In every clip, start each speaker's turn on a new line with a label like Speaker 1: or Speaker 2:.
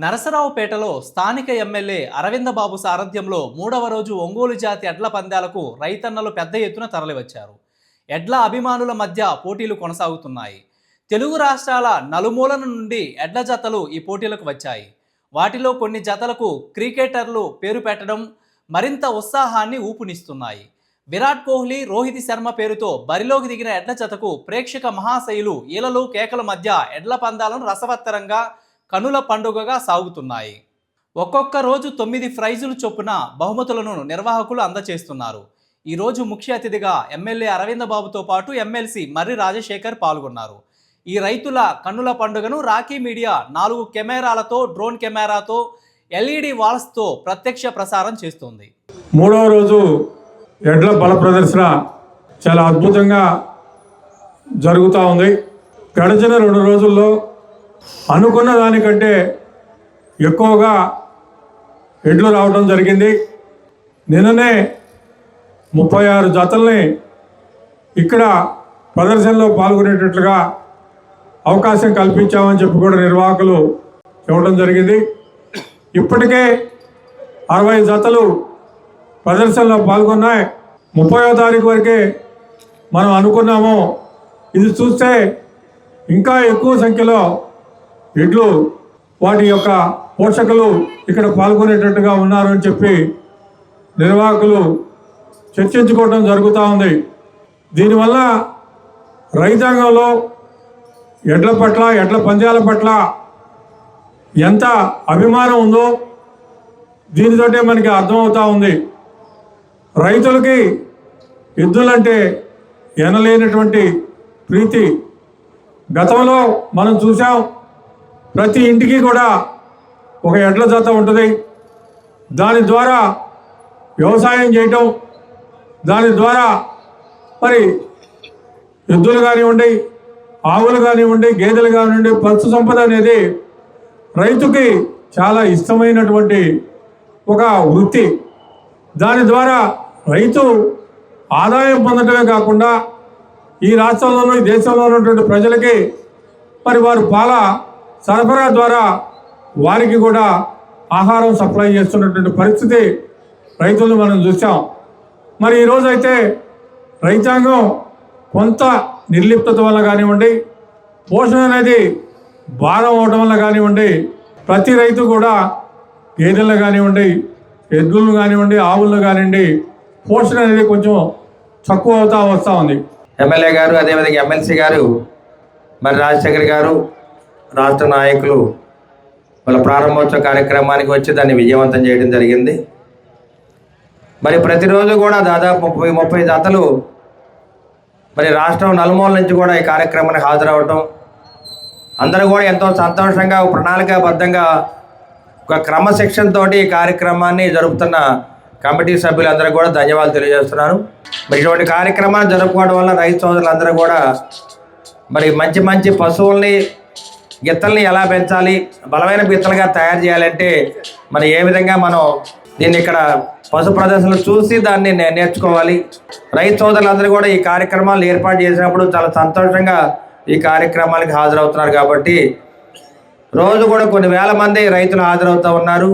Speaker 1: నరసరావుపేటలో స్థానిక ఎమ్మెల్యే అరవిందబాబు సారథ్యంలో మూడవ రోజు ఒంగోలు జాతి ఎడ్ల పందాలకు రైతన్నలు పెద్ద ఎత్తున తరలివచ్చారు. ఎడ్ల అభిమానుల మధ్య పోటీలు కొనసాగుతున్నాయి. తెలుగు రాష్ట్రాల నలుమూలల నుండి ఎడ్ల జతలు ఈ పోటీలకు వచ్చాయి. వాటిలో కొన్ని జతలకు క్రికెటర్లు పేరు పెట్టడం మరింత ఉత్సాహాన్ని ఊపునిస్తున్నాయి. విరాట్ కోహ్లీ, రోహిత్ శర్మ పేరుతో బరిలోకి దిగిన ఎడ్ల జతకు ప్రేక్షక మహాశైలు ఈలలు కేకల మధ్య ఎడ్ల పందాలను రసవత్తరంగా కనుల పండుగగా సాగుతున్నాయి. ఒక్కొక్క రోజు 9 ప్రైజులు చొప్పున బహుమతులను నిర్వాహకులు అందజేస్తున్నారు. ఈ రోజు ముఖ్య అతిథిగా ఎమ్మెల్యే అరవిందబాబుతో పాటు ఎమ్మెల్సీ మర్రి రాజశేఖర్ పాల్గొన్నారు. ఈ రైతుల కన్నుల పండుగను రాకీ మీడియా 4 కెమెరాలతో, డ్రోన్ కెమెరాతో, LED వాల్స్తో ప్రత్యక్ష ప్రసారం చేస్తుంది.
Speaker 2: మూడవ రోజు ఎడ్ల బల ప్రదర్శన చాలా అద్భుతంగా జరుగుతూ ఉంది. గడిచిన 2 రోజుల్లో అనుకున్న దానికంటే ఎక్కువగా ఎడ్లు రావడం జరిగింది. నిన్ననే 36 జతల్ని ఇక్కడ ప్రదర్శనలో పాల్గొనేటట్లుగా అవకాశం కల్పించామని చెప్పి కూడా నిర్వాహకులు ఇవ్వడం జరిగింది. ఇప్పటికే 60 జతలు ప్రదర్శనలో పాల్గొన్నాయి. 30వ తారీఖు వరకే మనం అనుకున్నాము. ఇది చూస్తే ఇంకా ఎక్కువ సంఖ్యలో ఎడ్లు వాటి యొక్క పోషకులు ఇక్కడ పాల్గొనేటట్టుగా ఉన్నారు అని చెప్పి నిర్వాహకులు చర్చించుకోవడం జరుగుతూ ఉంది. దీనివల్ల రైతాంగంలో ఎడ్ల పట్ల, ఎడ్ల పందాల పట్ల ఎంత అభిమానం ఉందో దీనితోటే మనకి అర్థమవుతూ ఉంది. రైతులకి ఎద్దులంటే ఎనలేనటువంటి ప్రీతి. గతంలో మనం చూసాం, ప్రతి ఇంటికి కూడా ఒక ఎడ్ల జత ఉంటుంది. దాని ద్వారా వ్యవసాయం చేయటం, దాని ద్వారా మరి ఎద్దులు కానివ్వండి, ఆవులు కానివ్వండి, గేదెలు కానివ్వండి, పశు సంపద అనేది రైతుకి చాలా ఇష్టమైనటువంటి ఒక వృత్తి. దాని ద్వారా రైతు ఆదాయం పొందడమే కాకుండా ఈ రాష్ట్రంలోనూ, ఈ దేశంలో ఉన్నటువంటి ప్రజలకి మరి వారు పాల సరఫరా ద్వారా వారికి కూడా ఆహారం సప్లై చేస్తున్నటువంటి పరిస్థితి రైతులను మనం చూసాం. మరి ఈరోజైతే రైతాంగం కొంత నిర్లిప్తత వల్ల కానివ్వండి, పోషణ అనేది భారం అవడం వల్ల కానివ్వండి, ప్రతి రైతు కూడా గేదెలను కానివ్వండి, ఎద్దులను కానివ్వండి, ఆవులను కానివ్వండి, పోషణ అనేది కొంచెం తక్కువ అవుతా వస్తూ ఉంది.
Speaker 3: ఎమ్మెల్యే గారు, అదేవిధంగా ఎమ్మెల్సీ గారు, మరి రాజశేఖర్ గారు, రాష్ట్ర నాయకులు వాళ్ళ ప్రారంభోత్సవ కార్యక్రమానికి వచ్చి దాన్ని విజయవంతం చేయడం జరిగింది. మరి ప్రతిరోజు కూడా దాదాపు 30 జతలు మరి రాష్ట్రం నలుమూల నుంచి కూడా ఈ కార్యక్రమానికి హాజరవటం, అందరూ కూడా ఎంతో సంతోషంగా, ప్రణాళికాబద్ధంగా, ఒక క్రమశిక్షణతో ఈ కార్యక్రమాన్ని జరుపుతున్న కమిటీ సభ్యులందరూ కూడా ధన్యవాదాలు తెలియజేస్తున్నాను. మరి ఇటువంటి కార్యక్రమాన్ని జరుపుకోవడం వల్ల రైతు సోదరులందరూ కూడా మరి మంచి మంచి పశువుల్ని, గిత్తల్ని ఎలా పెంచాలి, బలమైన గిత్తలుగా తయారు చేయాలంటే మరి ఏ విధంగా మనం దీన్ని ఇక్కడ పశు ప్రదర్శనలు చూసి దాన్ని నేర్చుకోవాలి. రైతు సోదరులందరూ కూడా ఈ కార్యక్రమాలు ఏర్పాటు చేసినప్పుడు చాలా సంతోషంగా ఈ కార్యక్రమానికి హాజరవుతున్నారు. కాబట్టి రోజు కూడా కొన్ని వేల మంది రైతులు హాజరవుతూ ఉన్నారు.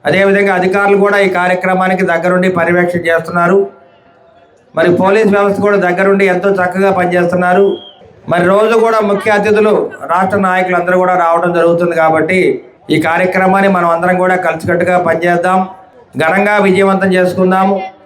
Speaker 3: అదేవిధంగా అధికారులు కూడా ఈ కార్యక్రమానికి దగ్గరుండి పర్యవేక్షణ చేస్తున్నారు. మరి పోలీస్ వ్యవస్థ కూడా దగ్గరుండి ఎంతో చక్కగా పనిచేస్తున్నారు. మరి రోజు కూడా ముఖ్య అతిథులు, రాష్ట్ర నాయకులు అందరూ కూడా రావడం జరుగుతుంది. కాబట్టి ఈ కార్యక్రమాన్ని మనం అందరం కూడా కలిసికట్టుగా పనిచేద్దాం, ఘనంగా విజయవంతం చేసుకుందాము.